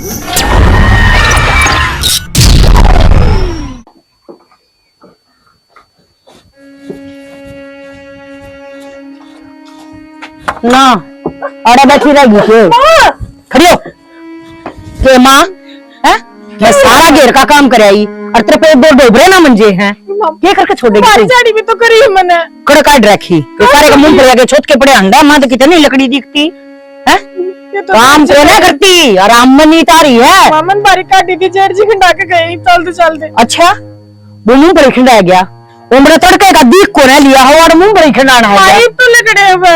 ना अरे बैठी रहेगी खड़ी हो के माँ है? मैं सारा घेर का काम कराई और तेरे पे दो डोबरे ना मंजे हैं ये करके छोड़ेगी साड़ी भी तो करी है मैंने कड़ काट रखी तो सारे का मुंह पर लगे छोट के पड़े अंडा माँ तो कितनी लकड़ी दिखती है तो काम तो ना करती और आमनी तारी है मामन बारी काटी थी जेठ जी खंडा के गई चलते चलते। अच्छा वो मुंह पर खिंडा गया उम्र तड़के का दीख को न लिया हो और मुंह पर खिंडाना हो गया तो लकड़े हुए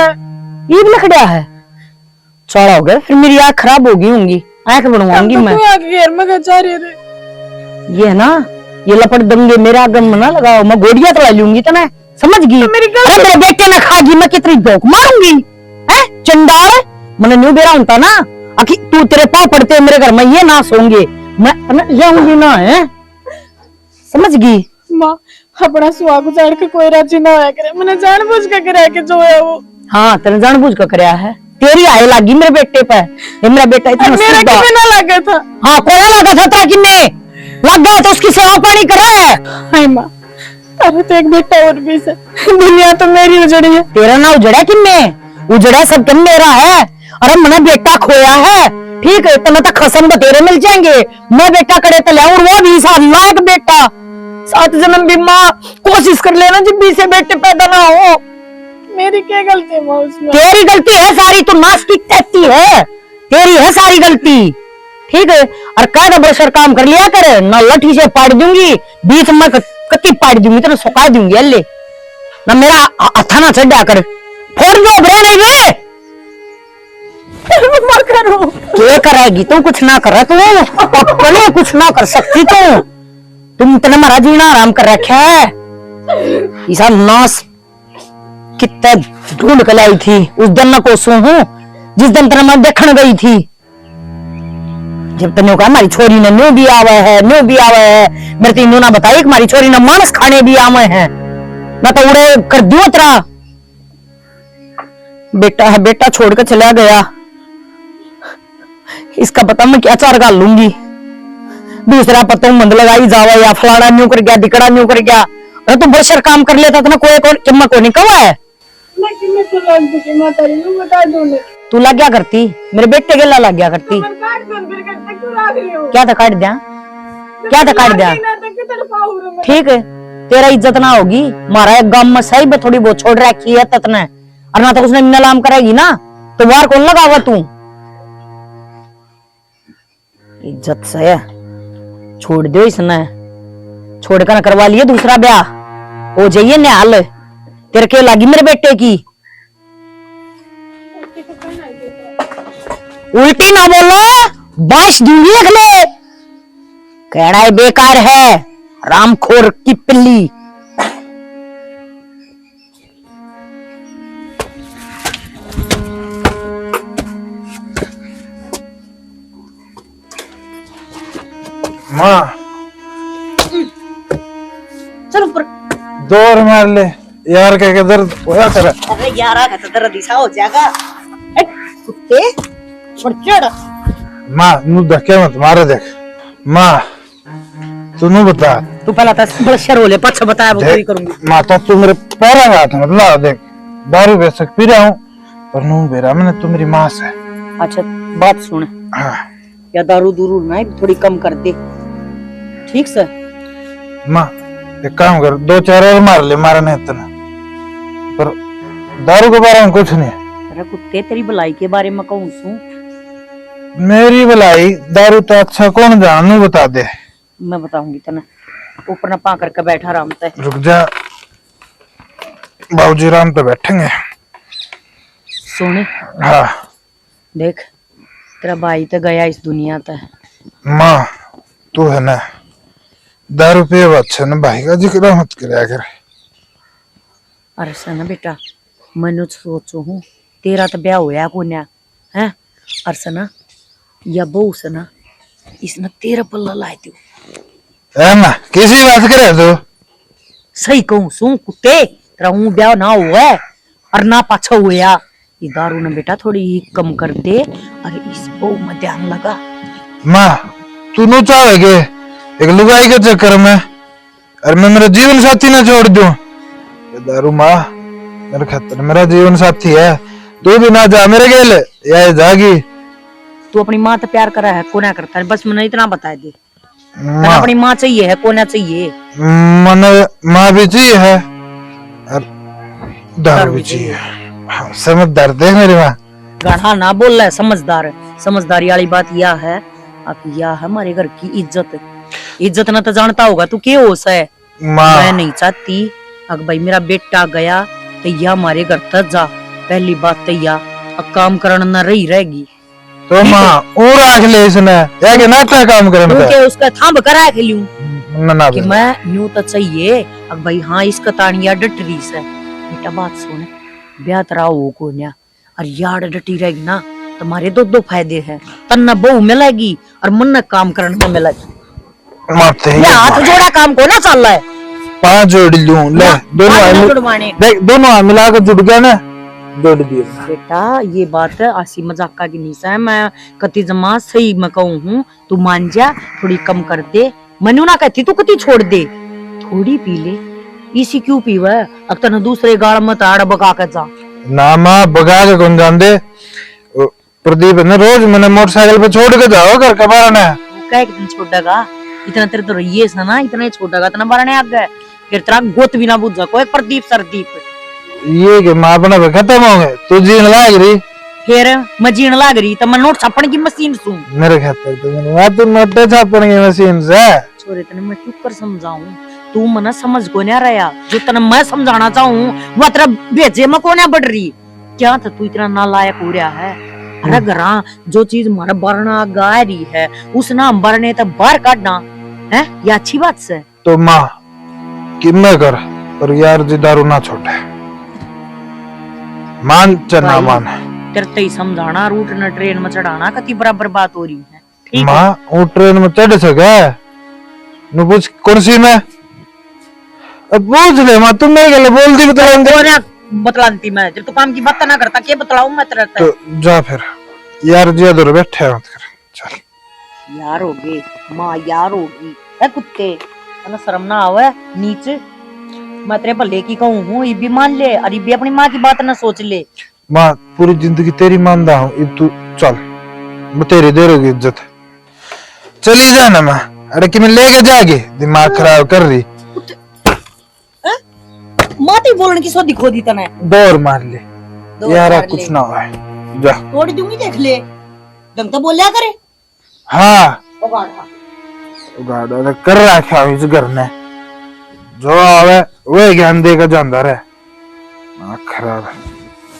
ये भी लकड़िया है चौड़ा हो गया फिर मेरी आँख खराब होगी होंगी आँख बनवाऊंगी मैं घेर में जा रहे थे ये है ना ये लपट दंगे मेरा गम ना लगाओ मैं गोड़िया तो ला लूंगी तो ना समझ गई अरे मेरे बेटे ने खागी मैं कितनी धोख मारूंगी है चंडाल मैंने न्यू बेरा होता ना आखिर तू तेरे पाँव पड़ते मेरे घर में ये ना सोंगे मैं जाऊंगी ना है समझ गई माँ अपना सुहाग उजाड़ के कोई राजी ना होया करे मैंने जानबूझ के करा के जो है वो हाँ तेने जानबूझ के कराया है तेरी आय लागी मेरे बेटे पे ये मेरा बेटा इतना मेरा किसी ना लगा था हाँ कोई लगा था तेरा किन्ने लग गया तो उसकी सेवा पानी करा है हाय माँ अरे तो एक बेटा और भी से दुनिया तो मेरी उजड़ी है तेरा ना उजड़ा किन्ने उजड़ा सब तुम मेरा है अरे मैंने बेटा खोया है ठीक है तो खसम बतेरे मिल जाएंगे मैं बेटा करे तो ले और वो भी लायक बेटा 7 जन्म भी माँ कोशिश कर लेना जब भी से बेटे पैदा ना हो मेरी क्या गलती है माँ उसमें तेरी गलती है सारी तू नास्तिक कहती है तेरी है सारी गलती ठीक है और कह बरसर काम कर लिया करे ना लठी से पाड़ दूंगी बीच में कत्ती पाड़ दूंगी तो सुखा दूंगी अल्ले ना मेरा हथा ना चढ़ा कर फोड़ दो बरे नहीं वे मर करो क्या करेगी तू कुछ ना कर तू अपने कुछ ना कर सकती तुम इतना हमारा जीना आराम कर रखा है ऐसा नाश कितना ढूंढ कर लाई थी उस दिन ना कोसू हूँ जिस दिन तेरा मैं देखने गई थी जब तने कहा हमारी छोरी ने न्यू भी आवे है मेरे तीनों ना बताई हमारी छोरी ने मांस खाने भी आवे हैं मैं तो उड़े कर दियो तेरा बेटा है बेटा छोड़ कर चला गया इसका पता मैं क्या चार गाल लूंगी दूसरा पता मंद लगाई जावा या फलाना न्यू कर गया दिकड़ा न्यू कर गया अरे तो बरसर काम कर लेता था ना कोई चम्मा को नहीं कवा है तू लग गया करती मेरे बेटे के लग गया करती क्या था काट दिया ठीक है तेरा इज्जत ना होगी हमारा एक गांव में सही में थोड़ी बहुत छोड़ रखी है ततने और ना तो उसने नीलाम करेगी ना तो बाहर कौन लगावा तू इज्जत से छोड़ दो इसने छोड़कर करवा लिए दूसरा ब्याह हो जाइए न्याल तेरे के लगी मेरे बेटे की उल्टी ना बोलो बांस दूंगी अगले कहना है बेकार है रामखोर की पिल्ली माँ चलो पर दौड़ मार ले यार क्या दर्द होया तेरा अरे यार का तो दर्द दिशा हो जाएगा कुत्ते चढ़ माँ नू धक्के मत मारे देख माँ तू नू बता तू पहला तो शर हो ले पछ बताया वो पूरी करूंगी माता तू मेरे पैरों में हाथ मत ला देख दारू बेशक पी रहा हूँ पर नू बेरा मैंने तू मेरी माँ से अच्छा बात सुन हाँ या दारू दूरू ना थोड़ी कम कर दे ठीक से माँ एक काम कर 2-4 और मार ले मारा नहीं इतना पर दारू के बारे में कुछ नहीं अरे कुत्ते तेरी भलाई के बारे में कहूँ सू मेरी भलाई दारू तो अच्छा कौन जानू बता दे मैं बताऊंगी तना ऊपर ना पा करके बैठा आराम से रुक जा बाबूजी आराम पे बैठेंगे सोने हाँ देख तेरा भाई तो गया इस दुनिया तक माँ तू है ना दारू पिए अच्छा ना भाई का जिक्र मत कराया कर अरे सना बेटा मैंने सोचो हूँ तेरा तो ब्याह होया कोन्या है और सना या बहू सना इसने तेरा पल्ला लाए दो है ना किसी बात करे तू सही कहूँ सू कुत्ते तेरा हूँ ब्याह ना हुआ है और ना पाछा हुआ ये दारू ना बेटा थोड़ी कम कर दे और इस बहू में ध्यान लगा माँ तू नो चाहेगे एक लुगाई के चक्कर में और मैं मेरा जीवन साथी ना छोड़ दूं। ये दारू माँ मेरे खातर मेरा जीवन साथी है, तू भी ना जा मेरे गेले या जागी। तू अपनी माँ से प्यार करा है कोना करता है, बस मैंने इतना बता दे। माँ अपनी माँ चाहिए है कोना चाहिए? मन माँ भी चाहिए है और दारू भी चाहिए। हाँ, समझदार थे मेरी माँ। गाढ़ा ना बोल रहा है, समझदार है। समझदारी वाली बात यह है अब यह है हमारे घर की इज्जत। इज्जत ना तो जानता होगा तू क्या होश है। माँ मैं नहीं चाहती अगर भाई मेरा बेटा गया तो यह हमारे घर तक जा, पहली बात तो यह अब काम करना न रही रहेगी। तो माँ और आख ले इसने या कि नाटा काम करने का क्योंकि उसका थांब करा के लियूं ना कि मैं न्यू तो चाहिए अब भाई। हाँ इसका तानिया डटरी से बेटा बात सुन, ब्याह तरा हो को न्या और यार डटी रहेगी ना तुम्हारे दो फायदे हैं। तन्ना बहू मिलेगी और मन काम करने में मिलेगी। माते ये हाथ जोड़ा काम को ना चल रहा है। 5 जोड़ लूं ले, जुड़वाने देख दोनों हाथ मिला के जुड़ गया ना, जोड़ दिए। बेटा ये बात आसी मजाक की नहीं है, मैं कति जमा सही मैं कहूँ हूँ। तू मान जा, थोड़ी कम कर दे। मनु ना कहती तू कति छोड़ दे, थोड़ी पी ले। इसी क्यों पीवा है अब तना दूसरे गाड़ मत आड़ बगा के जा ना माँ बगा के कौन जान दे। प्रदीप ने रोज मैंने मोटरसाइकिल पे छोड़ के जाओ घर का बारने। कह दिन छोड़ेगा इतना तेरे तो रही है ना, इतना ही छोड़ेगा इतना बारने आ गए फिर तेरा गोत भी ना बुझ जा कोई प्रदीप सरदीप। ये कि माँ अपना पे खत्म हो गए, तू जीन लाग रही फिर मैं जीण लाग रही तो मैं नोट छापने की मशीन सू मेरे खातर तो मैंने तू नोटे छापने की मशीन से। छोरे तने मैं क्यों कर समझाऊं, तू मना समझ को नहीं रहा। जो तने मैं समझाना चाहूँ वो तेरा भेजे में को नहीं बढ़ रही। क्या था तू इतना नालायक हो रहा है? अरे घरा जो चीज हमारा बरना गा रही है उस ना हम बरने तो बाहर काटना है, ये अच्छी बात से। तो माँ कि मैं कर पर यार जी दारू ना छोड़े, मान चना मान। तेरे तो ही समझाना रूट न ट्रेन में चढ़ाना कति बराबर बात हो रही है। ठीक है माँ वो ट्रेन में चढ़ सके न पूछ कौन सी में, अब पूछ ले माँ। तुम मेरे गले बोल दी बतलाती मैं जब तू काम की बात ना करता क्या बतलाऊं मैं तेरे तो जा फिर यार जी दूर बैठे मत कर चल। यार होगी माँ यार होगी है कुत्ते ना शर्म ना आवे नीचे। मैं तेरे भले की कहूँ हूँ ये भी मान ले और ये भी अपनी माँ की बात ना सोच ले। माँ पूरी जिंदगी तेरी मानदा हूँ, अब तू चल मैं तेरी दे रही इज्जत। चली जाना माँ, अरे कि मैं लेके जाएगी दिमाग खराब कर रही। माती बोलने की सोदी खो दी तने दौड़ मार ले यार कुछ ना हो जा तोड़ दूंगी देख ले ढंग तो बोलिया करे। हाँ उगाड़ गाड़ा कर रखा इस घर ने जो आवे वो ज्ञान देकर जाता रहे। दिमाग खराब है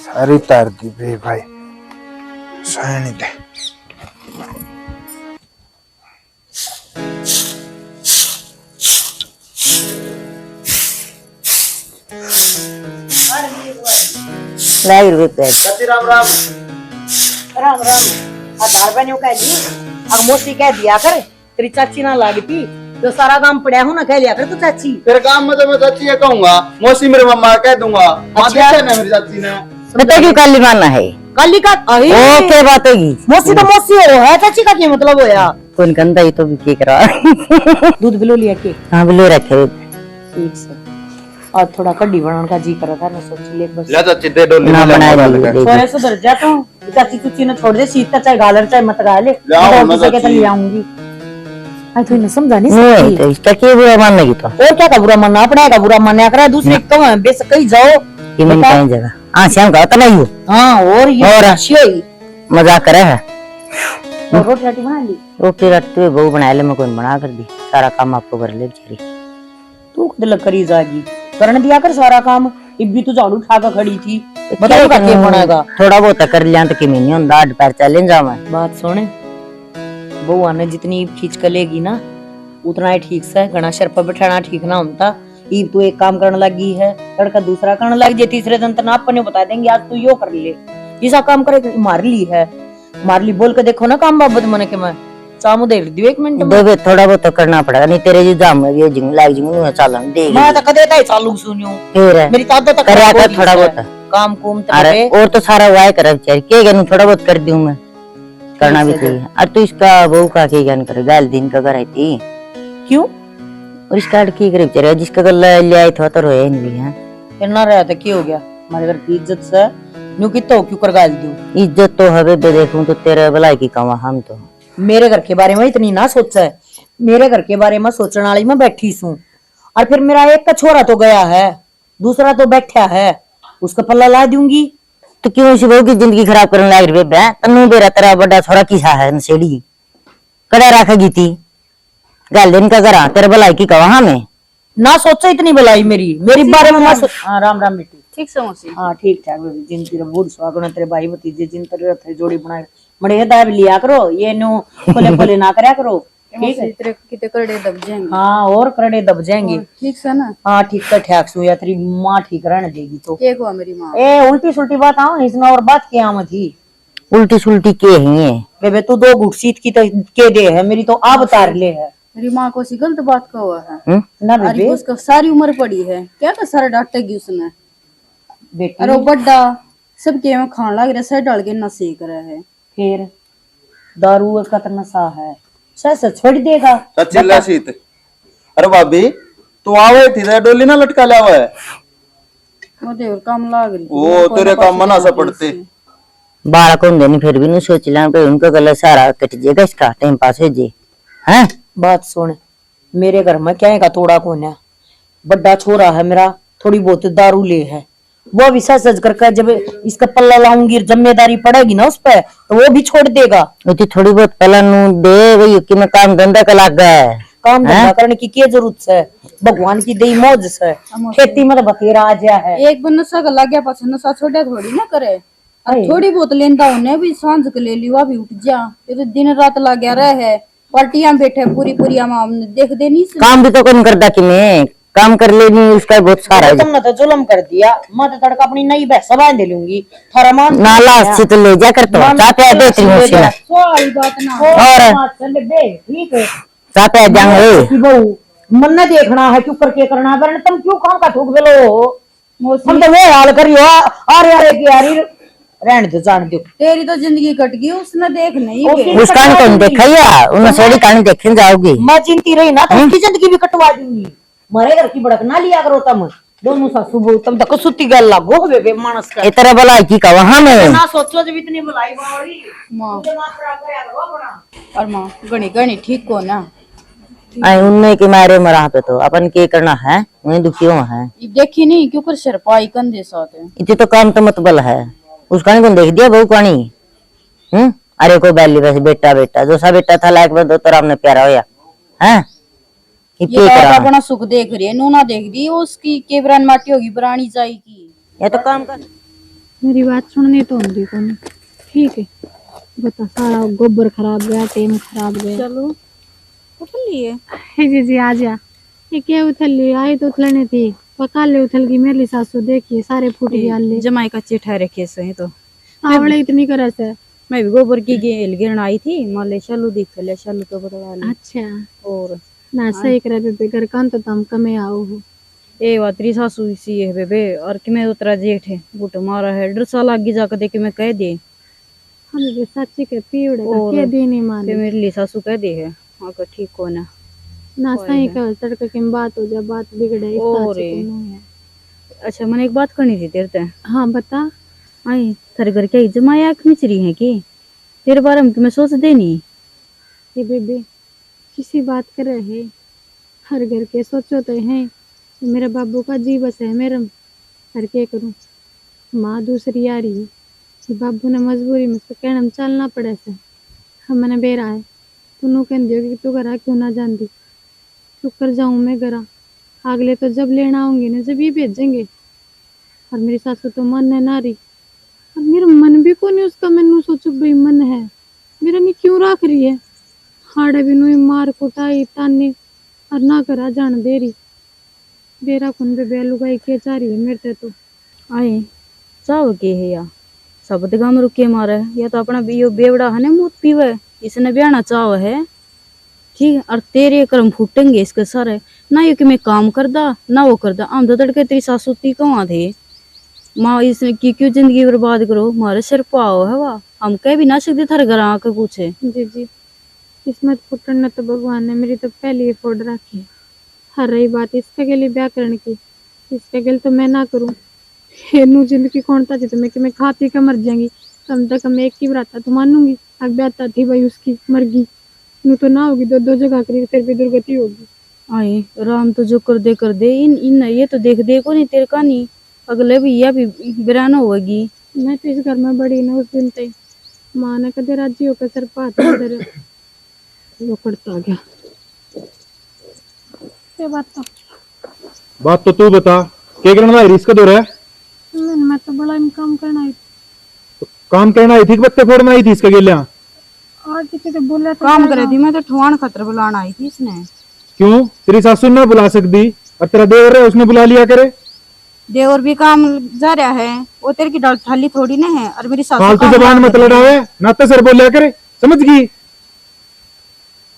सारी तार दी बे भाई सही नहीं थे। लाइक रुपए राम राम राम राम आधार पे न्यू कह दी अब मोसी कह दिया कर तेरी चाची ना लागती जो सारा काम पड़ा हूं ना कह लिया कर तू चाची। तेरे काम में तो मैं चाची ये कहूंगा, मौसी मेरे मम्मा कह दूंगा। माँ अच्छा। देखा ना मेरी चाची ने बता क्यों काली मानना है काली का ओ क्या बात होगी मोसी तो मोसी हो है चाची का क्या मतलब होया कौन गंदा ही तो भी के करा दूध बिलो लिया के हां बिलो रखे ठीक से और थोड़ा कड्डी बनाने का जी कर रहा था मैं सोच ले बस ले चाची दे डोली ना में बनाए ले थोड़े से डर जाता हूं चाची तुची ने छोड़ दे सीता चाहे गालर चाहे मत गाले मैं तो कहता ले आऊंगी। आई तो नहीं समझा नहीं सकती तो इसका क्या बुरा मानने की तो और क्या का बुरा मानना अपने का बुरा मानने करा दूसरे कम बेशक कहीं जाओ कि मैं कहीं जगह हां श्याम का तो नहीं हो हां और ये और अच्छी मजाक करे है। रोटी राटी बना ली रोटी राटी बहु बना ले मैं कौन बना कर दी सारा काम आपको कर ले बेचारी तू खुद करी जाएगी करने दिया कर सारा काम। इब्बी तू झाड़ू उठा कर खड़ी थी बताओ का क्या बनाएगा थोड़ा बहुत कर लिया तो कि नहीं होता आठ पैर चले जा मैं बात सुने बउआ ने जितनी खींच कर लेगी ना उतना ही ठीक से घना शर पर बैठाना ठीक ना होता। ईब तू एक काम करने लगी है लड़का दूसरा करने लग जाए तीसरे दिन तो अपने बता देंगे आज तू यो कर ले जिसा काम करे मार ली है मार ली बोल के देखो ना काम बाबत मने के मैं चामू दे दियो 1 मिनट में थोड़ा बहुत तो करना पड़ेगा नहीं तेरे जी जाम ये जिंग लाग जिंग चालन दे मैं तो कदे ताई चालू सुनियो फिर मेरी ताद तक करया कर थोड़ा बहुत काम कुम अरे और तो सारा वाय कर बेचारी के गनु थोड़ा बहुत कर दूं मैं करना भी चाहिए। और तो इसका बहू का क्या ज्ञान करे, गाल दिन का कर आई थी क्यों? और इसका की करे बेचारा, जिसका गल ले आई था तो रोया नहीं है। फिर ना रहा था क्या हो गया? हमारे घर की इज्जत से न्यू की तो क्यों कर गाल दूं? इज्जत तो है बेबे, देखूं तो तेरे भलाई की कमा हम तो। मेरे घर के बारे में इतनी ना सोचा है, मेरे घर के बारे में सोचने वाली मैं बैठी हूँ। और फिर मेरा एक का छोरा तो गया है, दूसरा तो बैठा है, उसका पल्ला ला दूंगी। तो क्यों इसी बहू की जिंदगी खराब करने लग रही बेबे? तन्नू बेरा तेरा बड़ा छोरा किसा है नसेड़ी, कड़ा रखेगी थी गाल दिन का करा, तेरे भलाई की कमा हमें ना सोचो इतनी भलाई मेरी बारे में मत सोच। हाँ राम राम बेटी। ठीक से मौसी। हाँ ठीक ठाक बेबी, जिन तेरे बूढ़ सुहागन तेरे भाई भतीजे जिन तेरे जोड़ी बनाए मड़े दाब लिया करो, ये नो खोले खोले ना करया करो, ठीक है? तेरे कितने करड़े दब जाएंगे। हाँ और करड़े दब जाएंगे। ठीक से ना। हाँ ठीक तो ठाक सु या तेरी माँ ठीक रहने देगी तो। एक हुआ मेरी माँ। ए उल्टी सुल्टी बात आओ इसमें और बात क्या आम थी? उल्टी सुल्टी के ही है बेबे तू दो घुट सीत की तो के दे है, मेरी तो आप उतार ले है। मेरी माँ को सी गलत बात का हुआ है। ना अरे बेबे उसका सारी उम्र पड़ी है, क्या का सारा डांटेगी उसने। बेटी अरे वो बड्डा सबके में खान लग रहा, सर डाल के नशे कर रहा है। फिर दारू का तो नशा है, सच छोड़ देगा। चिल्ला शीत। अरे भाभी तू आवे थी रे, डोली ना लटका लिया हुआ है। मुझे और काम लाग रही। वो तेरे काम मना सा पड़ते। बालक होंगे नहीं फिर भी नहीं सोच लें भाई उनका गला सारा कट जाएगा, इसका टाइम पास हो जाए। हैं बात सुन, मेरे घर में क्या का थोड़ा कौन है, बड़ा छोरा है मेरा, थोड़ी बहुत दारू ले है, वो भी सच सच करके जब इसका पल्ला लाऊंगी जिम्मेदारी पड़ेगी ना उस पर तो वो भी छोड़ देगा। तो थोड़ी बहुत पहला नू दे वही कि मैं काम धंधा का लग गया है। काम धंधा करने की क्या जरूरत है, भगवान की दई मौज से, खेती में तो बतेरा आ गया है। एक बार नशा का लग गया पाछा नशा छोड़ा थोड़ी ना करे। और थोड़ी बहुत लेंदा उन्हें भी सांझ के ले लिया भी उठ जा, ये तो दिन रात लग गया रहे पार्टियां बैठे पूरी पूरी हमने देख दे नहीं। काम भी तो कौन करता कि मैं काम कर लेनी, उसका बहुत सारा है। तुमने तो जुल्म कर दिया, मैं तो तड़का अपनी नई भैंस बांध लूंगी थारा मान नाला से तो ले जा कर तो चापे देती हूँ उसे मैं। सारी बात ना और चल बे ठीक है चापे जाएंगे कि बहू मन न देखना है क्यों करके करना है, वरना तुम क्यों काम का ठोक बेलो, हम तो वो हाल करियो अरे अरे की यारी रहने दो जान दो। तेरी तो जिंदगी कट गई, उसने देख नहीं गए। उसका कौन देखा या उन्हें सड़ी कहानी देखने जाओगी। मैं चिंती रही ना तो उसकी जिंदगी भी कटवा दूंगी। मारे घर की भड़क ना लिया करो तुम दोनों सासू बहू, तुम तक सुती गल लागो हो बे मानस का इतना भला की कहा हमें ना सोचो जब इतनी भलाई बावड़ी माँ दिमाग खराब करया करो अपना। और माँ गणी गणी ठीक को ना। आई उन्हें के मारे मरा पे तो अपन के करना है, उन्हें दुखी हुआ है। ये देखी नहीं क्यों कर शरपाई कंधे साथ है। इतने तो काम तो मतबल है, उसका नहीं देख दिया बहू कहानी। अरे कोई बैली वैसे बेटा बेटा जो सा बेटा था लायक बंदो तो हमने प्यारा होया है। ये बात अपना सुख देख रही है, नूना देख दी उसकी केवरान माटी होगी पुरानी जाएगी। ये तो काम कर मेरी बात सुनने तो होंगी कौन, ठीक है बता सारा गोबर खराब गया, टेम खराब गया। चलो उठल लिए हे जी आ जा, ये क्या उथल ली आई तो उथलने थी पका ले उथल की मेरी सासू देखिए सारे फूट गया ले जमाई का चिट्ठा रखे से तो आवड़े इतनी करस है। मैं भी गोबर की गेल गिरन आई थी, माले शालू दिख ले शालू तो बदला ले। अच्छा और ना सही करे बेबे घर कान तो तम कमे आओ हो। ए वात्री सासू सी है बेबे और कि मैं उतरा जेठ है बूट मारा है डर सा लागी जाकर दे के मैं कह दे हम भी सच्ची के पीड़ और के दी नहीं के माने मेरे लिए सासू कह दे है हाँ का ठीक हो ना। ना सही कह तड़के की बात हो जा बात बिगड़े इस और बात से तो नहीं है। अच्छा मैंने एक बात करनी थी तेरे से। हाँ बता। आई थारे घर क्या जमाई आँख मिचरी है कि तेरे बारे में मैं सोच दे नहीं। ये बेबे किसी बात कर रहे हैं, हर घर के सोचो तो है मेरे बाबू का जी बस है मेरा हर के करूं। माँ दूसरी आ रही है कि बाबू ने मजबूरी में उसको कहना चलना पड़े से हम मैंने बेरा है तू नू कह दियो कि तू घर क्यों ना जानती तू कर जाऊं मैं घर अगले तो जब लेना आऊंगी ना जब ये भेजेंगे। और मेरी सासू तो मन है नारी और मेरा मन भी को नहीं उसका मैनू सोचो भाई मन है मेरा नहीं क्यों रख रही है हाड़े भी नु मार कुटाई तानी और ना करा जान दे रही बेरा कौन बे लुगाई के जा रही है मेरे तो। आई चाव के है या सब गाम रुके मारे या तो अपना बियो बेवड़ा है ना मूत पीवे इसने ब्याना चाव है ठीक है। और तेरे कर्म फूटेंगे इसके सारे ना ये कि मैं काम करदा ना वो करदा आम तो तड़के तेरी सासू ती कहाँ थे माँ इसने की क्यों जिंदगी बर्बाद करो, हमारे सिर पाओ है वाह, हम कह भी ना सकते थारे घर आके कुछ है। जी जी, किस्मत फुटन न तो भगवान ने मेरी तो पहले ही फोड़ रखी है। हर रही बात इसके के लिए ब्याह करने की, इसके गल तो मैं ना करूं। नू जिंदगी कौन था जितने कि मैं खाती का मर जाएंगी, कम तक मैं एक की बराता तो मानूंगी। अब ब्याहता थी भाई उसकी मर गई, नू तो ना होगी, दो दो जगह करी फिर भी दुर्गति होगी। आए राम तो जो कर दे इन ये तो देख देखो नहीं तेरे का नहीं, अगले भी यह भी बिराना होगी। मैं तो इस घर में बड़ी ना उस दिन तक माँ ने कदे राजी होकर सर पात अंदर वो करता गया। ये बात तो तू बता, क्या करना है? रिस्क दो रहा है। मैं तो बड़ा काम करना है। काम करना आई थी कि बत्ते फोड़ना आई थी इसके गेलिया? आज किसी तो बोला तो काम करे थी, मैं तो ठुआन खतर बुलाना आई थी इसने। क्यों? तेरी सासू ने बुला सकती और तेरा देवर है उसने बुला लिया करे। देवर भी काम जा रहा है, वो तेरे की डाल थाली थोड़ी ना है, और मेरी सासू फालतू जबान मत लड़ावे, ना तो सर बोलिया करे, समझ गई?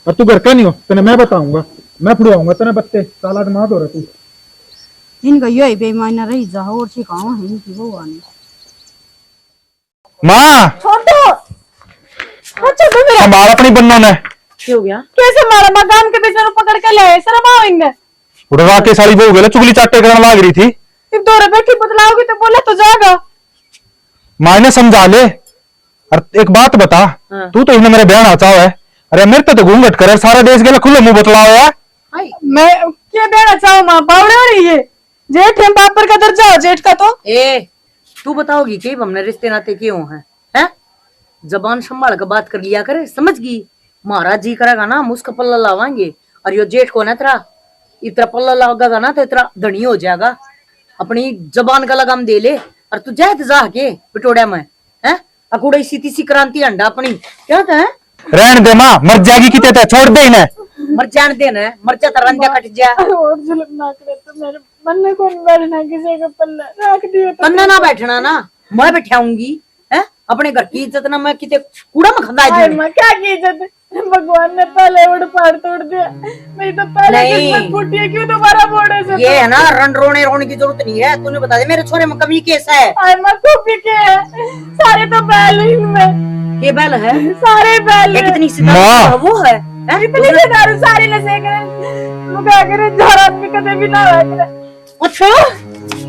और तू घर का नहीं हो, तेने मैं बताऊंगा, मैं फुड़वाऊंगा तेने बत्ते, साला दिमाग हो रहा तू। इनका यही बेईमानी रही जा और सिखाओ है इनकी वो आने। माँ छोटो अच्छा तो मेरा हमारा अपनी बन्नों ने हो गया? कैसे मारा मकान के बीच में पकड़ के ले शर्म आएंगे। उड़वा के साली बहू गेले चुगली चाटे करने लाग रही थी। जब दौरे बैठी बतलाओगी तो बोले तो जाएगा। माँ ने समझा ले। और एक बात बता, तू तो इन्हें मेरे बहन आचा है, अरे मेरे तो घूंघट करे सारा देश गेला खुले मुंह बतलाओ यार। मैं क्या देना चाहूँ माँ, बावड़े हो रही है। जेठ है बाप पर का दर्जा हो जेठ का तो। ए तू बताओगी कि हमने रिश्ते नाते क्यों हैं? हैं? जबान संभाल कर बात कर लिया करे, समझ गई? महाराज जी करेगा ना हम उसका पल्ला लावाएंगे, और यो जेठ को ना तेरा इतना पल्ला लगागा ना तो इतना धनी हो जाएगा। अपनी जबान का लगाम दे ले, और तू जाए जा के पिटोड़िया में है अकुड़ा सी तीसी क्रांति अंडा अपनी क्या है? रहने दे माँ, मर जाएगी कितने ते, छोड़ दे इन्हें। मर जान देना, मर जा तो रंजा कट जा। और जुल्म ना करे तो मेरे मन में कौन बैठना किसी का पल्ला रख दियो तो। पन्ना ना बैठना ना, मैं बैठाऊंगी है अपने घर की इज्जत ना मैं किते कूड़ा में खंदा हाय माँ क्या की इज्जत, भगवान ने पहले उड़ पार तोड़ दिया, मेरी तो पहले नहीं। किस्मत फूटी है, क्यों दोबारा बोड़े से। ये है ना रन रोने की जरूरत नहीं है, तूने बता दे मेरे छोरे में कमी कैसा है? हाय माँ कॉपी के है सारे तो बैल ही में ये बैल है सारे बैल ये कितनी सी माँ। वो है रिपली से दारू सारे नशे करे मुका करे झाड़ आदमी कदे भी ना हुआ करे। अच्छा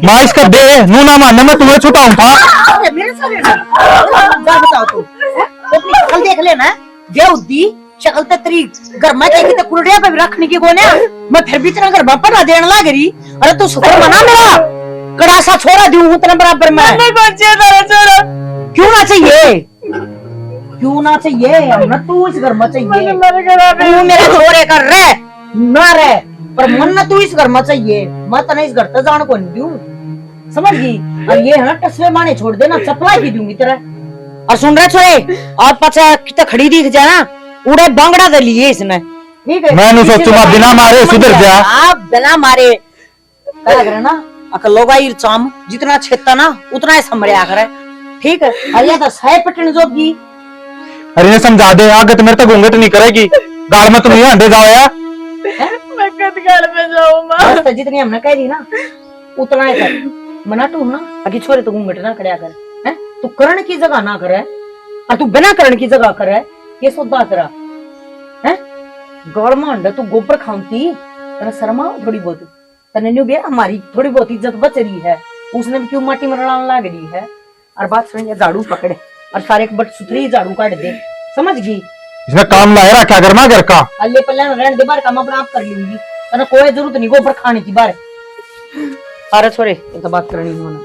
माँ इसका दे, नू ना मानने मैं तुम्हें छुटाऊं था। अरे मेरे सारे जा बताओ तू तो अपनी शक्ल देख लेना, बेउद्दी शक्ल ते तेरी घर में कहीं ते कुड़िया पे भी रखने की कोने, मैं फिर भी तेरा घर बापा ना देने लग रही। अरे तू शुक्र मना मेरा कड़ा सा छोरा दूं तेरे बराबर में। मैं कौन सी दारू छोड़ा क्यों ना चाहिए, क्यों ना चाहिए? हम ना तू इस घर में चाहिए, मेरे घर आ तू मेरे छोरे कर रहे ना रहे पर मन ना तू इस घर में चाहिए। मैं तने इस घर तक जान को नहीं दूं, समझ गई? और ये है ना टसवे माने छोड़ देना, चपला की दूंगी तेरा। और सुन रहे छोरे, आप पचा कितना खड़ी दिख जाए ना, उड़े बांगड़ा दे लिए इसने, ठीक है? मैं नु सोचू माँ बिना मारे सुधर जा। आप बिना मारे क्या करे ना, अकल लोगा ही चाम जितना छेता ना उतना ही समझा करे, ठीक है? और ये तो सह पटन जोगी। अरे इन्हें समझा दे, आगे तो मेरे तक घूंघट नहीं करेगी, गाल में तुम ये अंडे जाओ यार। मैं कद घर में जाऊँ माँ। बस तो जितनी हमने कह दी ना उतना ही कर, मना तू ना आगे छोरे तो घूंघट ना करया कर, हैं? तू करण की जगह ना करे और तू बिना करण की जगह करे, ये सोदा तेरा है? गौर में अंडा तू गोबर खाऊंती तेरा शर्मा थोड़ी बहुत, तने न्यू बे हमारी थोड़ी बहुत इज्जत बच रही है, उसने भी क्यों माटी में रलाने लग रही है। और बात सुन, झाड़ू पकड़े और सारे एक बट सुथरी झाड़ू काट दे, समझ गई? इसने काम लाया क्या करना घर का? अल्ले पल्ले रहने दे, बार काम अपने आप कर लूंगी, तने कोई जरूरत नहीं गोबर खाने की बार। सारे छोरे ये तो बात करनी होना,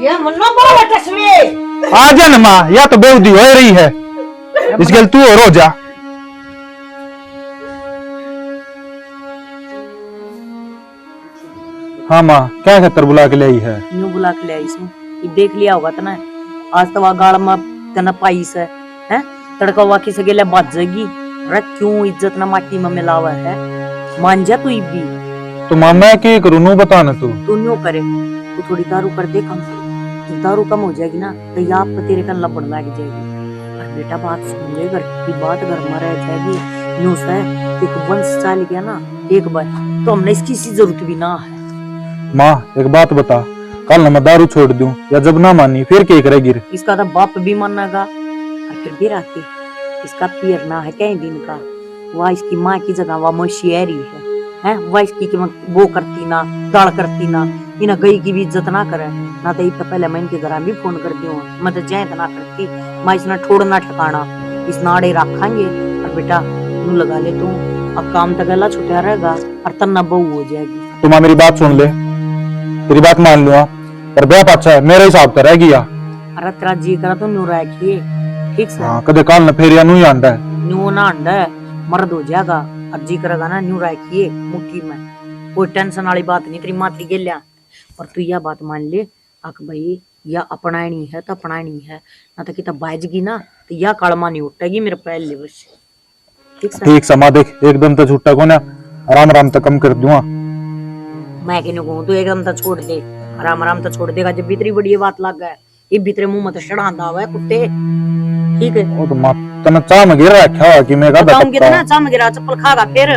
ये मन्नो बहुत टसवे आ जा ना माँ, या तो बेउदी हो रही है, इस गल तू और हो जा। हाँ माँ, क्या खतर बुला के ले आई है? न्यू बुला के ले आई इसमें, ये देख लिया होगा तना, आज तो वह गाड़ में तना पाई से है तड़का हुआ किसे गेले बात जाएगी। अरे क्यों इज्जत ना माटी में मिलावा है, मान जा तू भी। तो माँ मैं क्या करूँ, नू बता ना तू न्यू करे, तू थोड़ी दारू कर दे कम, जब दारू कम हो जाएगी ना तो ये आप तेरे कल लपड़ लग जाएगी। और बेटा बात सुन ले, घर की बात घर में रह जाएगी, न्यू से एक वंश चल गया ना एक बार तो हमने इसकी सी जरूरत भी ना है। माँ एक बात बता, कल न मैं दारू छोड़ दूं या जब ना मानी फिर क्या करेगी रे? इसका तो बाप भी मानेगा और फिर भी राखी इसका पीरना है कई दिन का। वह इसकी माँ की जगह वह मोशियरी है वह इसकी वो करती ना दाल करती ना इन्हें गई की भी इज्जत ना करे ना। तो इससे पहले मैं इनके घर भी फोन कर दूं मैं तो जय ना करती मैं इसने छोड़ना ठिकाना इस नाड़े रखेंगे। और बेटा तू लगा ले तू अब काम तो गला छुटा रहेगा और तन्ना बहू हो जाएगी। तुम मेरी बात सुन ले, तेरी बात मान लूंगा पर ब्याह अच्छा है मेरे हिसाब से रह गया। अरे तेरा जी करा तो न्यू रखिए ठीक से। हाँ कदे काल न फेर या नहीं आंदा है न्यू ना अंडा है मर्द हो जाएगा। अब जी करेगा ना न्यू रखिए मुट्ठी में कोई टेंशन वाली बात नहीं तेरी माती के लिया। और तू यह बात मान ले अक भाई या अपनानी है तो अपनानी है ना तो कितना बाजगी ना तो यह कालमा नहीं उठेगी मेरे पहले बस ठीक से। ठीक समा देख एकदम तो छुट्टा को ना आराम आराम तक कम कर दूंगा। मैं कहने को तो एकदम तो छोड़ दे आराम आराम तो छोड़ देगा जब भीतरी बड़ी बात लग गया ये भीतरे मुंह में तो चढ़ाता हुआ है कुत्ते ठीक है। वो तो मां तने चाह में गिर रखा है कि मैं का बताऊं कितना चाह में गिरा चप्पल खागा फिर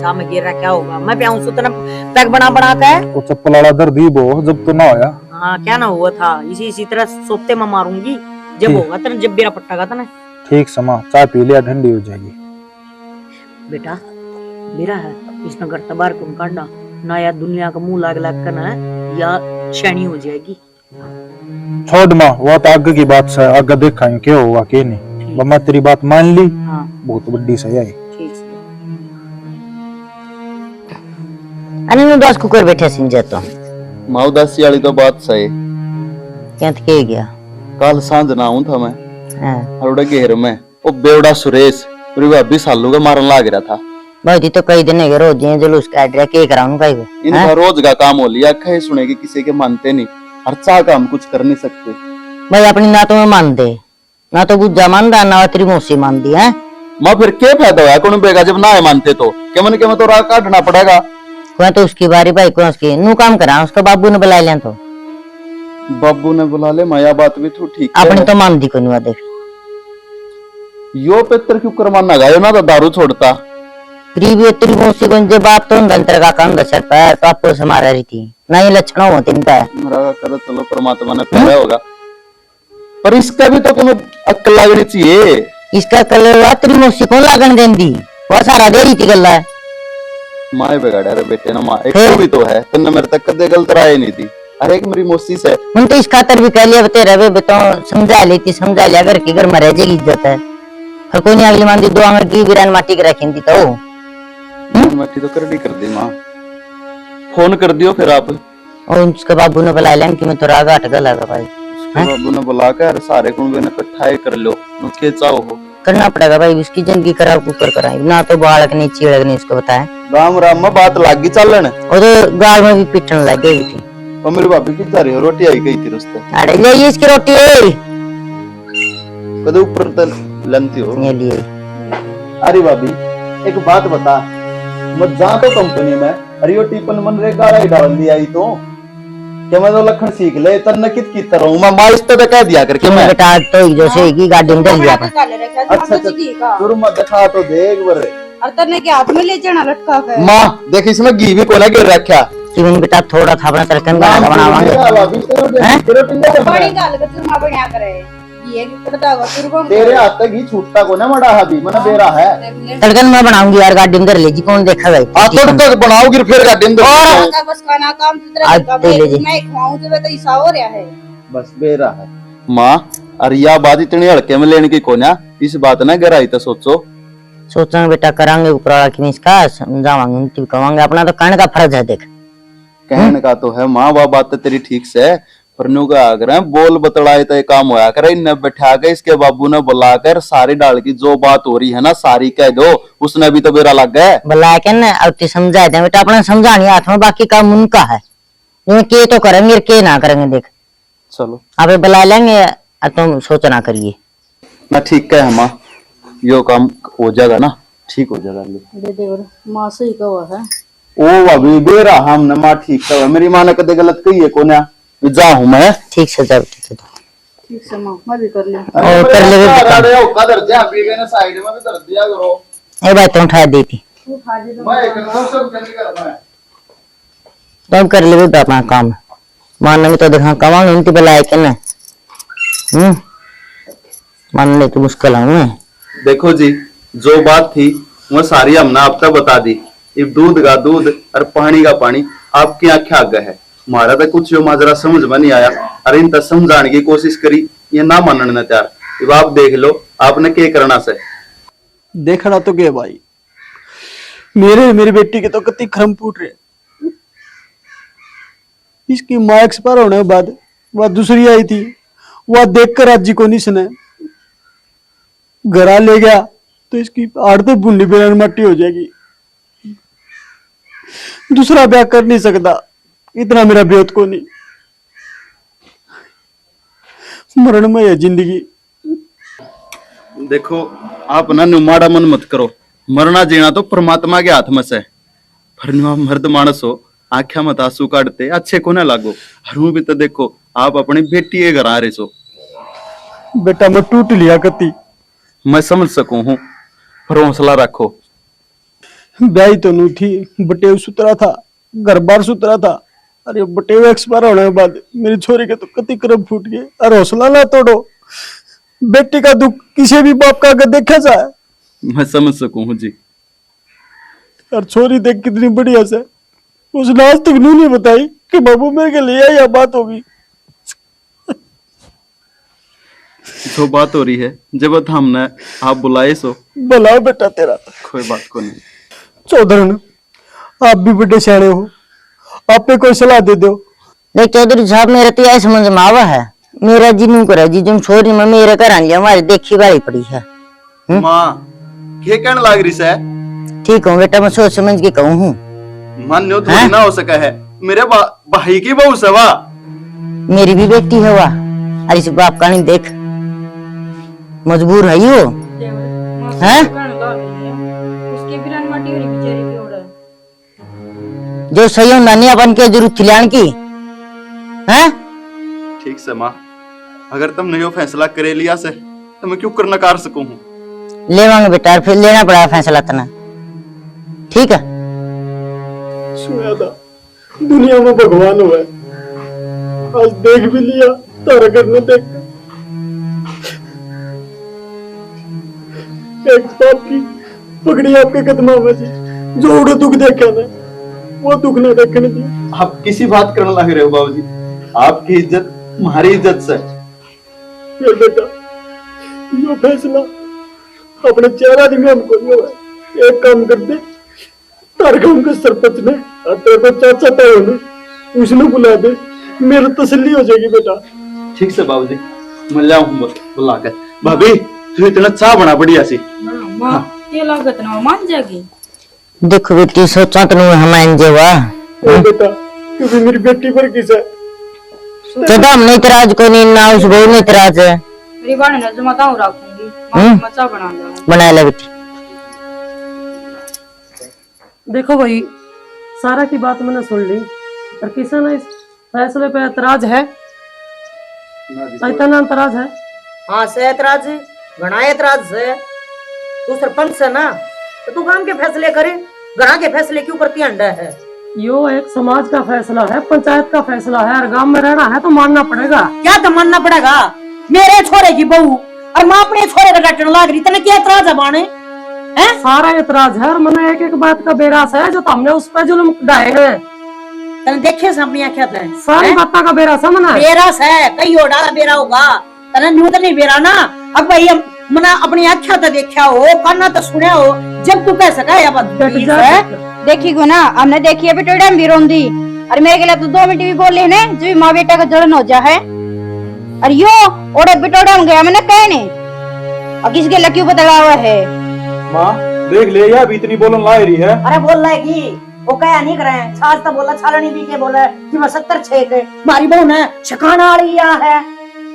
चाह में गिर रहा क्या होगा मैं प्याऊं सो तना पैक बना बना के वो चप्पल वाला दर्द ही वो जब तो ना होया। हाँ क्या ना हुआ था इसी तरह सोते में मारूंगी जब होगा तेरे जब मेरा पट्टा का था। ठीक समा चाय पी लिया ठंडी हो जाएगी। बेटा मेरा है इसने घर तबार कौन काटना ना या दुनिया का मुंह लाग लाग करना है या शैनी हो जाएगी। छोड़ मां वो तो आगे की बात है आगे देखा क्या होगा क्या नहीं। मैं तेरी बात मान ली हाँ बहुत बड़ी सही है। ठीक है। अनु दस कुकर बैठे सिंजे तो माँ उदासी वाली तो बात सही। क्या के गया कल सांझ ना आऊं था मैं हां और उड़े घेर में वो बेवड़ा सुरेश पूरी भाभी सालू का मारन लाग रहा था। भाई तो कई दिन है रोज ये जुलूस काट रहा के कराऊं भाई इनका रोज का काम हो लिया कहे सुनेगी किसी के मानते नहीं हर चाह का हम कुछ कर नहीं सकते। भाई अपनी ना तो मैं मान दे ना तो गुज्जा मानदा ना तेरी मौसी मान दी है माँ फिर क्या फायदा हुआ कौन बेगा जब ना है मानते तो क्या मन के तो राह काटना पड़ेगा। कोई तो उसकी बारी भाई कौन उसकी नू काम करा उसका बाबू ने बुला लिया तो बाबू ने बुला ले माया बात भी तू ठीक अपनी है। तो मान दी कोई देख यो पेतर क्यों करवाना गायो ना तो दारू छोड़ता प्रीवियो तेरी मौसी को जब बाप तो अंतर का काम दशर पर तो आपको समारा रही थी ना ये लक्षण होते इनका मेरा कर चलो परमात्मा ने प्यारा होगा पर इसका भी तो तुम्हें अक्ल लगनी चाहिए। इसका कलर तेरी मौसी को लागन देंदी वो सारा दे रही थी गल्ला माए बिगाड़ा रे बेटे ना माँ एक तो भी तो है तुमने मेरे तक कदे गलत राय नहीं थी। अरे एक मेरी मौसी से हम तो इस खातर भी कह लिया तेरे वे तो समझा लेती समझा लिया घर की घर में रह जाएगी इज्जत है हर कोई नहीं अगली मानती 2 आंगन की बिरान माटी के रखेंगी तो मट्टी तो कर दी माँ फोन कर दियो फिर आप और उसके बाबू ने बुला लिया कि मैं तो राग अटका लगा भाई बाबू ने बुलाकर सारे कुंबे ने इकट्ठा कर लो नुखे चाहो हो करना पड़ेगा भाई उसकी जिंदगी खराब कुकर कराई ना तो बालक नहीं चीड़क नहीं उसको बताया राम राम में बात लागी चलन और तो गाल में भी पिटने लग गई थी और मेरी भाभी की जा रही हो रोटी आई गई थी रुस्ते अरे ले ये इसकी रोटी है कदे ऊपर तक लंती हो ये लिए अरे भाभी एक बात बता मैं जा तो कंपनी में अरे यो टिपन मन रे गाड़ा डाल दिया ही तो क्या मैं तो लखन सीख ले तन्ने कित की तरह मैं माइस तो कह दिया करके मैं बेटा तो जो से की गाड़ी में लिया अच्छा शुरू में दिखा तो देख बरे तरने के हाथ में ले जाना लटका कर माँ देख इसमें घी भी कोना गिर रखा कि मैंने बेटा थोड़ा था अपना तलकन बनावांगे बड़ी गाल का तुम बढ़िया करे ये कि पड़ता होगा तुरबम तेरे हाथ तक घी छूटता को ना मड़ा हबी मैंने बेरा है तलकन मैं बनाऊंगी यार गाड़ी में ले जी कौन देखा भाई आतोड़ तक बनाओगी फिर का दिन बस खाना काम आज का तो ले जी। मैं खवाऊं तो तो ऐसा हो रहा है बस बेरा है माँ अरे यह बात इतनी हल्के में लेने की कोना इस बात ना गहराई तो सोचो सोचना बेटा करांगे ऊपर की इसका समझावांगे उनकी कहेंगे अपना तो कहने का फर्ज है देख कहने का तो है माँ वह बात तो तेरी ठीक से पर नु का आग्रह बोल बतलाए तो काम होया करे इन्हें बैठा के इसके बाबू ने बुलाकर सारी डाल की जो बात हो रही है ना सारी कह दो उसने भी तो बेरा लग गया बुला के ना अब तो समझा दे बेटा अपना समझानी हाथ में बाकी काम उनका है ये के तो करेंगे के ना करेंगे देख चलो अबे बुला लेंगे तुम सोचना करिए ना ठीक है माँ यो काम हो जाएगा ना ठीक हो जाएगा दे दे और मां से ही कहा है ओ भाभी बेरा हमने माँ ठीक है मेरी माँ ने कदे गलत कही है कोना जा हूँ मैं ठीक से जब ठीक से मां मैं भी कर ले और कर ले अरे ओ कदर जा भी गए ना साइड में भी कर दिया करो ए भाई तुम उठा देती उठा दे मैं एकदम सब जल्दी करना है तब कर ले अपना काम मानने में तो देखा कमांग उनकी बुलाए के ना मानने की मुश्किल है। देखो जी, जो बात थी वो सारी हमने आप तक बता दी। इब दूध का दूध और पानी का पानी आपकी आंखें आगे है। हमारा तो कुछ यो माजरा समझ में नहीं आया। अरे इन तक समझाने की कोशिश करी, ये ना मानने न तैयार। अब आप देख लो आपने क्या करना से। देखना तो क्या भाई, मेरी बेटी के तो कति खरम फूट रहे। इसकी माँ एक्सपायर होने के बाद वह दूसरी आई थी, वह देखकर आज जी को नहीं सुने घरा ले गया तो इसकी आड़ तो बुंडी बेरन मट्टी हो जाएगी। दूसरा ब्याह कर नहीं सकता, इतना मेरा बेहद को नहीं। मरण में है जिंदगी। देखो आप ना माड़ा मन मत करो। मरना जीना तो परमात्मा के हाथ में से। पर मर्द मानस हो, आख्या मत आंसू काटते अच्छे को ना लागो। हरू भी तो देखो आप अपनी बेटी के घर आ रहे सो। बेटा मैं टूट लिया कति। मैं समझ सकूं हूँ, पर हौसला रखो। ब्याही तो नहीं थी, बटेव सुतरा था, घर बार सुतरा था। अरे बटेव एक्सपायर होने के बाद मेरी छोरी के तो कति करम फूट गए। अरे हौसला ना तोड़ो, बेटी का दुख किसी भी बाप का अगर देखा जाए। मैं समझ सकूं हूँ जी। और छोरी देख कितनी बढ़िया से, उसने आज तक नहीं बताई कि बाबू मेरे के लिए यह बात होगी। जो बात हो रही है जब हमने आप बुलाए सो। बुलाओ बेटा तेरा, कोई बात को नहीं। चौधरी आप भी बड़े सियाने हो, आप पे कोई सलाह दे दो। देख चौधरी साहब, मेरे तो यही समझ में आवा है, मेरा जिनू करे जी जम छोरी में मेरे घर आंजिया हमारी देखी वाली पड़ी है। माँ क्या कहने लग रही से? ठीक हूँ बेटा, मैं सोच समझ के कहूँ हूँ। मान्यो थोड़ी ना हो सका है, मेरे भाई की बहू से वाह। मेरी भी बेटी है वाह। अरे इस बाप का नहीं देख, मजबूर है यो हैं? उसके बिरान माटी हो रही बेचारी की ओर जो सही हो नानी अपन के जरूर खिलान की हैं? ठीक से माँ, अगर तुमने यो फैसला करे लिया से तो मैं क्यों कर नकार सकूं हूँ। लेवांगे बेटा, फिर लेना पड़ा फैसला तना। ठीक है। सुना था दुनिया में भगवान हुआ है, आज देख भी लिया तारा करने देख। एक बाप की पकड़ी आपके कदमों में से, जो उड़े दुख देखा ना वो दुख ना देखने दिया। आप किसी बात करने लग रहे हो बाबूजी? आपकी इज्जत हमारी इज्जत से। ये बेटा यो फैसला अपने चेहरा दी में हमको नहीं हुआ। एक काम कर दे, तार गांव के सरपंच ने और तेरे को चाचा ताऊ ने उसने बुला दे, मेरी तसल्ली हो जाएगी बेटा। ठीक से बाबूजी, मैं लाऊं बुला कर। भाभी तू इतना चाह बना बढ़िया सी। मां ये लागत ना मान जाएगी। देखो बेटी, सोचा तो नहीं हमारे जेवा ए बेटा तू भी मेरी बेटी पर किस है। चदा हम नहीं इतराज को नहीं, ना उस बहू ने इतराज है। मेरी बाण ने जो मताऊं रखूंगी, मां मचा बना दो। बना ले बेटी। देखो भाई, सारा की बात मैंने सुन ली, और किसी ने इस फैसले पे एतराज है? इतना एतराज है? हाँ से ऐतराज है, घना ऐतराज है। तू सरपंच है ना, तो तू गांव के फैसले करे, घरा के फैसले क्यों करती अंडा है? यो एक समाज का फैसला है, पंचायत का फैसला है, और गांव में रहना है तो मानना पड़ेगा। क्या तो मानना पड़ेगा? मेरे छोरे की बहू और माँ अपने छोरे का डटने लाग रही, तने क्या ऐतराज है बाने? हैं? सारा एतराज है, और मैंने एक एक बात का बेरास है जो हमने उस पर जुल्म ढाए हैं। तने देखे सामने आख्या था सारी बातों का बेरास है मना। बेरास है, कई और डाला बेरा होगा, तने न्यू तो नहीं बेरा ना। अब भाई मना अपनी आख्या तो देखा हो, काना तो सुना हो, जब तू कह सका है अब देखी गो ना, हमने देखी है बेटोड़ा भी रोंदी, और मेरे के लिए तो 2 मिनट भी बोले ने जो माँ बेटा का जलन हो जा है। और यो ओड़े बेटोड़ा में गया मैंने कहने, और किसके लकी बदला हुआ है। माँ देख ले, यह भी इतनी बोलन ला रही है। अरे बोल लाएगी, वो क्या नहीं करे, छाछ तो बोला छालनी भी के बोले कि मैं 70 के मारी बहू ने छकाना आ रही है।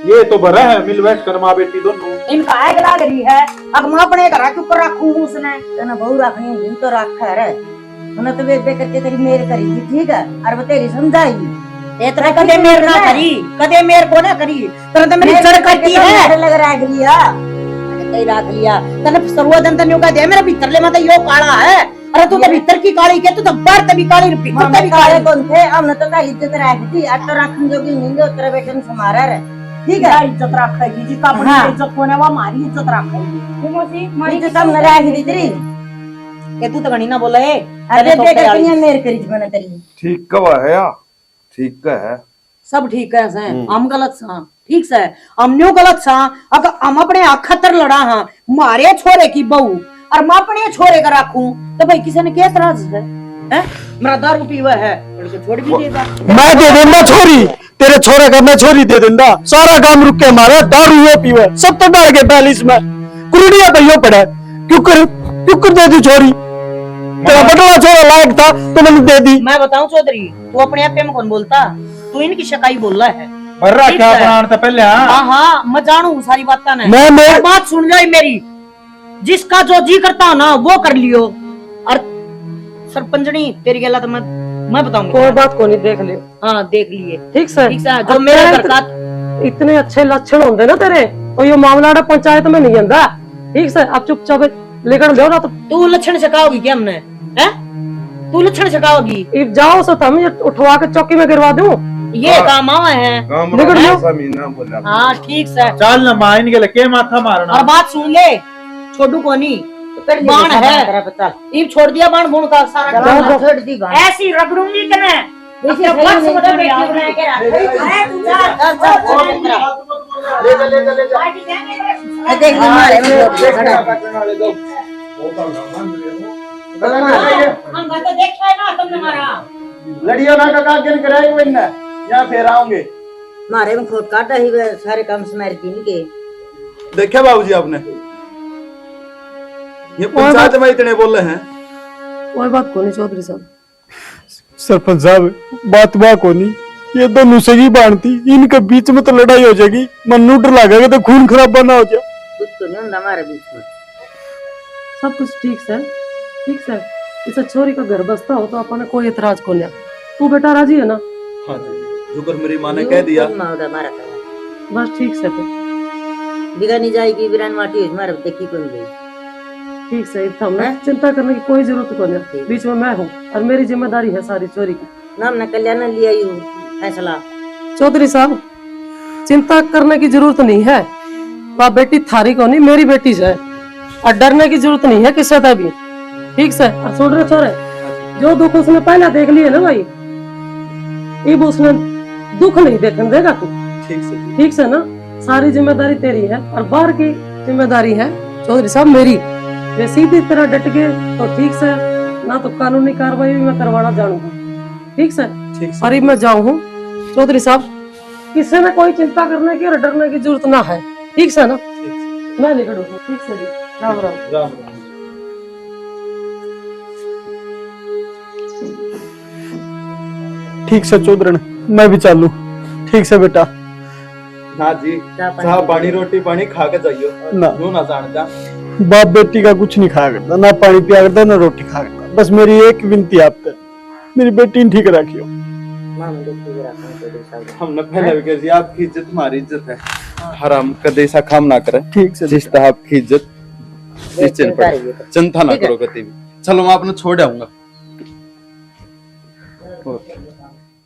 ये तो भरा है मिल बैठ कर माँ बेटी दोनों। इनका आग लाग रही है, अब मैं अपने घर के ऊपर रखूं उसने, तेना बहू रखनी दिन तो रखा है। तूने तो वे करके तेरी मेर करी थी, ठीक है, और वो तेरी समझाई। इतना कदे मेर ना करी, कदे मेर को ना करी, तने तो मेरी जड़ कटी है। लग रहा है कई राख लिया, तने सर्वोदन तने का दे मेरा भीतर ले, मतलब यो काला है अरे तू तो भीतर की काली के, तू तो बाहर तभी काली, भीतर तभी काली। कौन थे हमने तो कल इज्जत रखी थी, अब तो रखने जोगी नहीं दे, तेरे बेटे ने समारा रे। ठीक है, इज्जत रखेगी जिसका अपनी हाँ। इज्जत कोने वो हमारी इज्जत रखेगी। इज्जत हमने रखी दी तेरी। ये तू तो घणी ना बोले। अरे बेटे कन्या मेरे करी बना तेरी। ठीक कवा है यार, ठीक का है। सब ठीक है से, हम गलत सा ठीक से, हम न्यू गलत सा। अगर हम अपने खतर लड़ा हाँ मारे छोरे की बहू और मैं अपने छोरे का रखूं तो भाई किसी ने क्या एतराज है? मेरा दारू पीवा है तो छोड़ भी देगा। मैं दे दूंगा छोरी, तेरे छोरे का मैं छोरी दे दूंगा। सारा काम रुक के हमारा दारू वो पीवा, सब तो डाल के बैलिस में कुरुड़िया तो यो पड़ा। क्यों कर दे दी छोरी? तेरा बटला छोरा लायक था तो मैंने दे दी। मैं बताऊं चौधरी, तू अपने आप में कौन बोलता? तू इनकी शकाई बोल रहा है। बर्रा ठीक क्या है। प्राण था पहले? हाँ हाँ मैं जानू सारी बातें ने। मैं बात सुन लो मेरी, जिसका जो जी करता हो ना वो कर लियो। और सरपंचनी तेरी गला तो मैं बताऊंगा। कोई बात को नहीं, देख लियो। हाँ देख लिए ठीक से ठीक से, जो मेरे घर का इतने अच्छे लक्षण होंगे ना तेरे, तो ये मामला पंचायत में नहीं आंदा। ठीक से अब चुपचाप लेकर दो ना। तो तू लक्षण सिखाओगी क्या हमने? हैं? तू लक्षण सिखाओगी? इब जाओ सो हम ये उठवा के चौकी में गिरवा दूं। ये काम आवा है। निकल जाओ। हाँ ठीक से। चल ना माँ इनके लिए के माथा मारना। और बात सुन ले, छोटू कोनी बाण है, इब छोड़ दिया बाण बूण का सारा काम। छोड़ दी बात। ऐसी रगड़ूंगी कने जैसे सही नहीं तो बेटी बना के रख। अरे तू जा देख हमारे में खड़ा। हम घर तो देखा है ना तुमने हमारा। लड़ियो ना का कागन कराए वन्ना यहाँ फिर आओगे। मारे में खोट काटा ही वे सारे काम समार दिन के। देखा बाबूजी आपने ये पंचायत में इतने बोल रहे हैं। कोई बात को नहीं चौधरी साहब। सरपंच साहब बात को नहीं, ये दोनों सगी बांधती, इनके बीच में तो लड़ाई हो जाएगी। मन नूटर लगेगा तो खून खराबा ना हो जाए। कुछ तो नहीं होता हमारे बीच में। सब कुछ ठीक से ठीक से। इसे छोरी का घर बसता हो तो अपन कोई एतराज को नहीं। तू बेटा राजी है ना? हाँ जी, जो कर मेरी माँ ने कह दिया। हमारा बस ठीक से फिर बिगा नहीं जाएगी, बिरान माटी हुई हमारे देखी को नहीं। ठीक से इतना हमने चिंता करने की कोई जरूरत को नहीं। बीच में मैं हूँ और मेरी जिम्मेदारी है सारी चोरी की। नाम ने कल्याण लिया यू फैसला। चौधरी साहब चिंता करने की जरूरत नहीं है। वह बेटी थारी को नहीं, मेरी बेटी से। और डरने की जरूरत नहीं है किसी से भी। ठीक से सुन रहे छोरे, जो दुख उसने पहले देख लिए ना भाई, अब उसने दुख नहीं देखने देगा तू। ठीक से ना, सारी जिम्मेदारी तेरी है और बाहर की जिम्मेदारी है चौधरी साहब मेरी। वे सीधी तरह डट गए तो ठीक से, ना तो कानूनी कार्रवाई भी मैं करवाना जानूंगा। ठीक से और अब मैं जाऊँ हूँ चौधरी साहब, किसी ने कोई चिंता करने की और डरने की जरूरत ना है। ठीक से ना, मैं निकलूंगा। ठीक से जी, राम राम। ठीक से चौधरी, मैं भी चालू। ठीक से बेटा। हाँ जी साहब, पानी रोटी पानी खा के जाइयो ना यूं ना जानता। बाप बेटी का कुछ नहीं खाया करता, ना पानी पिया करता ना रोटी खाया करता। बस मेरी एक विनती आपसे, मेरी बेटी ठीक रखियो। हमने पहले भी कह दिया, आपकी इज्जत हमारी इज्जत है। हराम कदे ऐसा काम ना करे। ठीक से जिस तरह आपकी इज्जत चिंता ना करो कभी भी। चलो मैं आपने छोड़ आऊंगा।